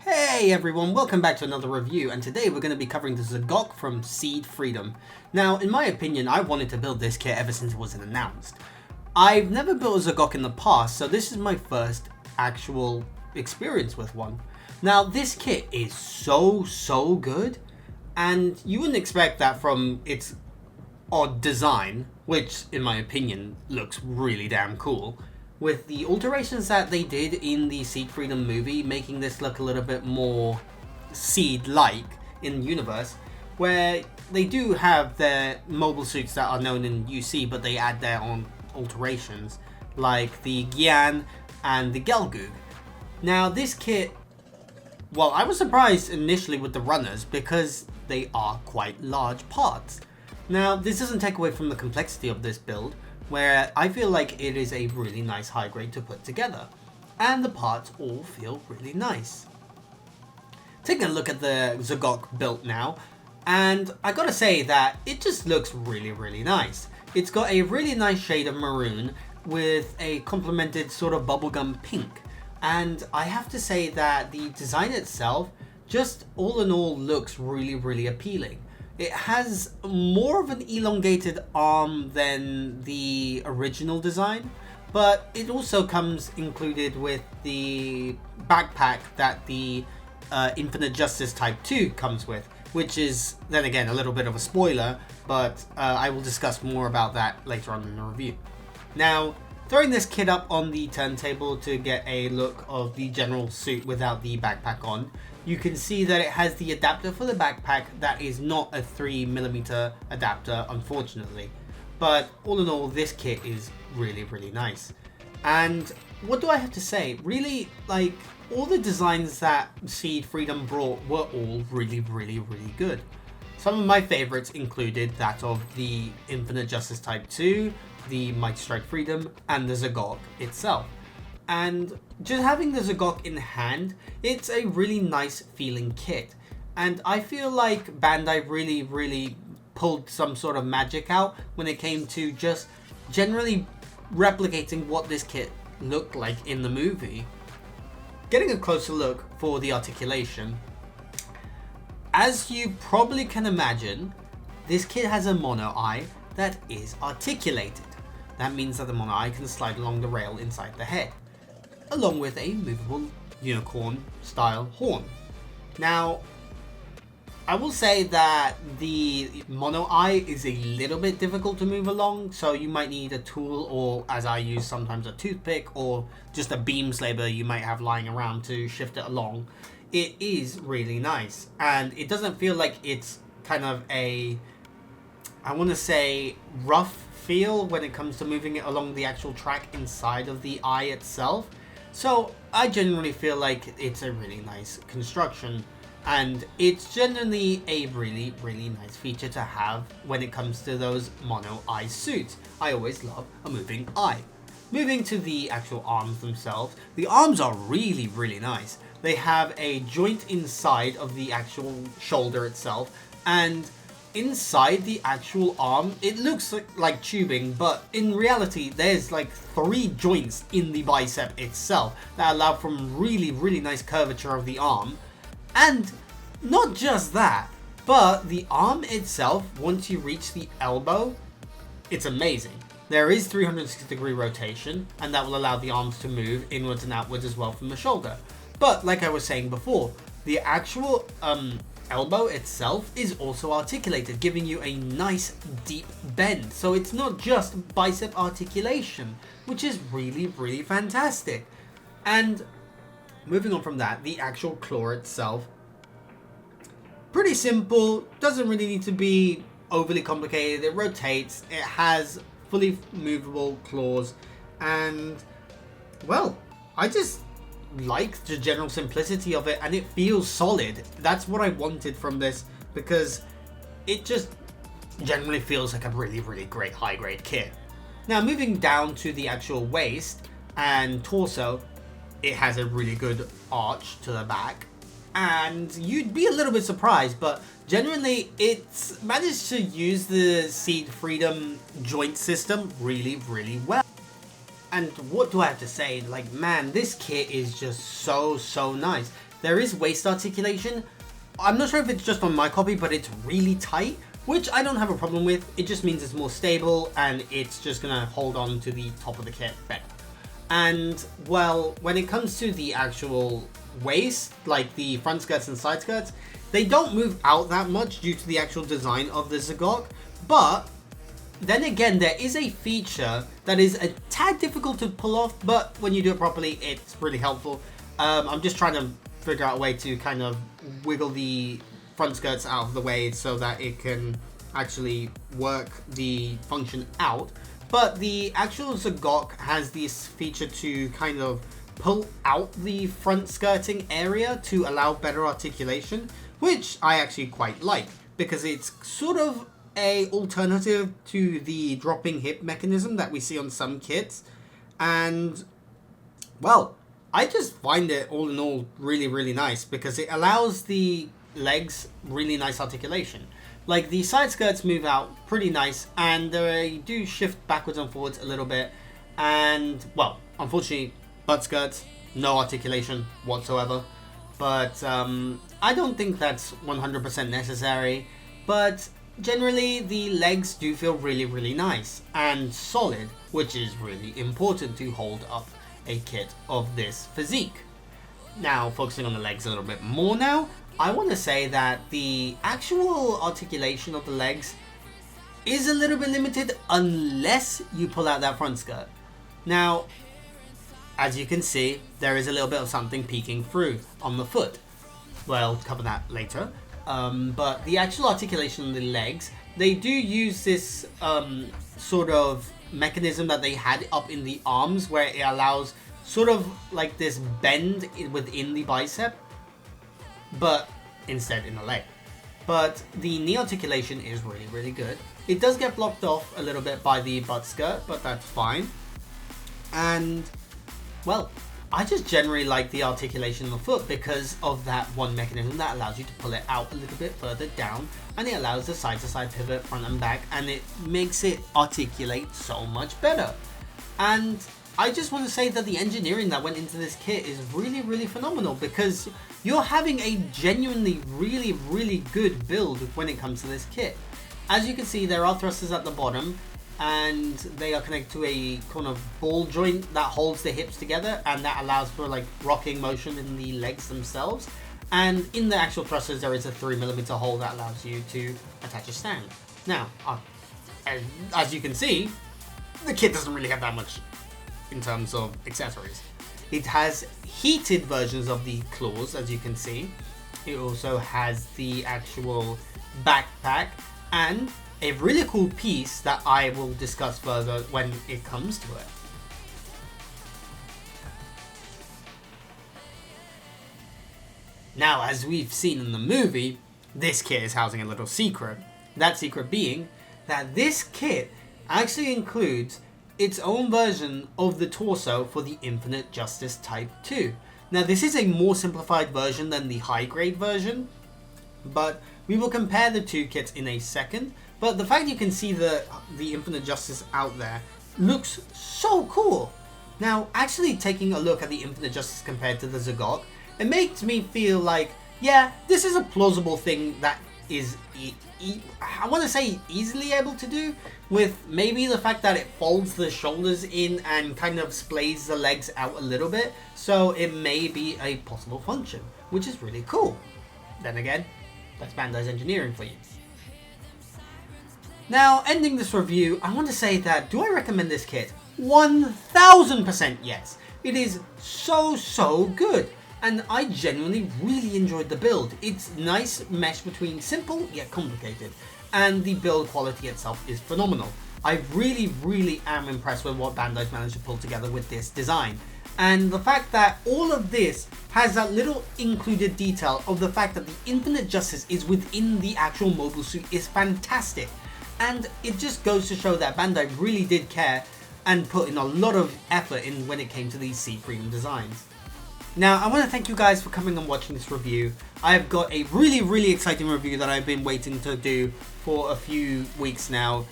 Hey everyone, welcome back to another review, and today we're going to be covering the Zagok from Seed Freedom. Now, in my opinion, I wanted to build this kit ever since it wasn't announced. I've never built a Zagok in the past, so this is my first actual experience with one. Now, this kit is so good, and you wouldn't expect that from its odd design, which, in my opinion, looks really damn cool. With the alterations that they did in the Seed Freedom movie, making this look a little bit more Seed-like in universe, where they do have their mobile suits that are known in UC, but they add their own alterations, like the Gyan and the Gelgoog. Now, this kit, well, I was surprised initially with the runners because they are quite large parts. Now, this doesn't take away from the complexity of this build, where I feel like it is a really nice high grade to put together, and the parts all feel really nice. Taking a look at the Zagok built now, and I gotta say that it just looks really nice. It's got a really nice shade of maroon with a complemented sort of bubblegum pink, and I have to say that the design itself just all in all looks really appealing. It has more of an elongated arm than the original design, but it also comes included with the backpack that the Infinite Justice Type 2 comes with, which is, then again, a little bit of a spoiler, but I will discuss more about that later on in the review. Now, throwing this kit up on the turntable to get a look of the general suit without the backpack on, you can see that it has the adapter for the backpack that is not a 3mm adapter, unfortunately. But all in all, this kit is really nice. And what do I have to say? Really, like, all the designs that Seed Freedom brought were all really good. Some of my favorites included that of the Infinite Justice Type 2, the Mighty Strike Freedom, and the Zagok itself. And just having the Zagok in hand, it's a really nice feeling kit. And I feel like Bandai really pulled some sort of magic out when it came to just generally replicating what this kit looked like in the movie. Getting a closer look for the articulation, as you probably can imagine, this kit has a mono eye that is articulated. That means that the mono eye can slide along the rail inside the head, along with a movable unicorn style horn. Now, I will say that the mono eye is a little bit difficult to move along, so you might need a tool, or as I use sometimes, a toothpick or just a beam saber you might have lying around to shift it along. It is really nice, and it doesn't feel like it's kind of a, I want to say, rough feel when it comes to moving it along the actual track inside of the eye itself. So I genuinely feel like it's a really nice construction, and it's genuinely a really nice feature to have when it comes to those mono eye suits. I always love a moving eye. Moving to the actual arms themselves, the arms are really nice. They have a joint inside of the actual shoulder itself, and inside the actual arm, it looks like tubing, but in reality, there's like 3 joints in the bicep itself that allow for really nice curvature of the arm. And not just that, but the arm itself, once you reach the elbow, it's amazing. There is 360-degree rotation, and that will allow the arms to move inwards and outwards as well from the shoulder. But like I was saying before, the actual elbow itself is also articulated, giving you a nice deep bend. So it's not just bicep articulation, which is really fantastic. And moving on from that, the actual claw itself, pretty simple, doesn't really need to be overly complicated. It rotates, it has fully movable claws, and well, I just like the general simplicity of it, and it feels solid. That's what I wanted from this, because it just generally feels like a really great high grade kit. Now, moving down to the actual waist and torso, it has a really good arch to the back, and you'd be a little bit surprised, but generally it's managed to use the Seed Freedom joint system really well. And what do I have to say? Like, man, this kit is just so nice. there is waist articulation. I'm not sure if it's just on my copy, but it's really tight, which I don't have a problem with. It just means it's more stable and it's just gonna hold on to the top of the kit better. And well, when it comes to the actual waist, like the front skirts and side skirts, they don't move out that much due to the actual design of the Zagok, but then again, there is a feature that is a tad difficult to pull off, but when you do it properly, it's really helpful. I'm just trying to figure out a way to kind of wiggle the front skirts out of the way so that it can actually work the function out. But the actual Zagok has this feature to kind of pull out the front skirting area to allow better articulation, which I actually quite like, because it's sort of a alternative to the dropping hip mechanism that we see on some kits. And well, I just find it all in all really, really nice because it allows the legs really nice articulation. Like the side skirts move out pretty nice and they do shift backwards and forwards a little bit. And well, unfortunately, butt skirts, no articulation whatsoever. But I don't think that's 100% necessary. But generally, the legs do feel really, really nice and solid, which is really important to hold up a kit of this physique. Now, focusing on the legs a little bit more now, I want to say that the actual articulation of the legs is a little bit limited unless you pull out that front skirt. Now, as you can see, there is a little bit of something peeking through on the foot. Well, cover that later. But the actual articulation of the legs, they do use this sort of mechanism that they had up in the arms where it allows sort of like this bend within the bicep, but instead in the leg. But the knee articulation is really, really good. It does get blocked off a little bit by the butt skirt, but that's fine. And well, I just generally like the articulation of the foot because of that one mechanism that allows you to pull it out a little bit further down, and it allows the side-to-side pivot front and back, and it makes it articulate so much better. And I just want to say that the engineering that went into this kit is really, really phenomenal because you're having a genuinely really, really good build when it comes to this kit. As you can see, there are thrusters at the bottom, and they are connected to a kind of ball joint that holds the hips together, and that allows for like rocking motion in the legs themselves. And in the actual thrusters, there is a 3mm hole that allows you to attach a stand. Now, as you can see, the kit doesn't really have that much in terms of accessories. It has heated versions of the claws, as you can see. It also has the actual backpack and a really cool piece that I will discuss further when it comes to it. Now, as we've seen in the movie, this kit is housing a little secret. That secret being that this kit actually includes its own version of the torso for the Infinite Justice Type 2. Now, this is a more simplified version than the high-grade version, but we will compare the two kits in a second. But the fact you can see the Infinite Justice out there looks so cool. Now, actually taking a look at the Infinite Justice compared to the Zagok, it makes me feel like, yeah, this is a plausible thing that is, I want to say, easily able to do, with maybe the fact that it folds the shoulders in and kind of splays the legs out a little bit, so it may be a possible function, which is really cool. Then again, that's Bandai's engineering for you. Now, ending this review, I want to say that, do I recommend this kit? 1000% yes. It is so good. And I genuinely really enjoyed the build. It's nice mesh between simple yet complicated. And the build quality itself is phenomenal. I really am impressed with what Bandai's managed to pull together with this design. And the fact that all of this has that little included detail of the fact that the Infinite Justice is within the actual mobile suit is fantastic. And it just goes to show that Bandai really did care and put in a lot of effort in when it came to these Seed Freedom designs. Now, I want to thank you guys for coming and watching this review. I've got a really exciting review that I've been waiting to do for a few weeks now.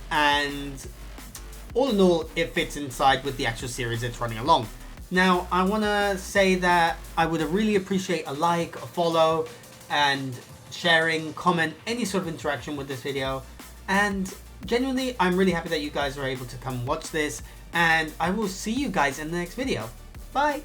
And all in all, it fits inside with the actual series it's running along. Now, I want to say that I would really appreciate a like, a follow, and sharing, comment, any sort of interaction with this video. And genuinely, I'm really happy that you guys are able to come watch this, and I will see you guys in the next video. Bye!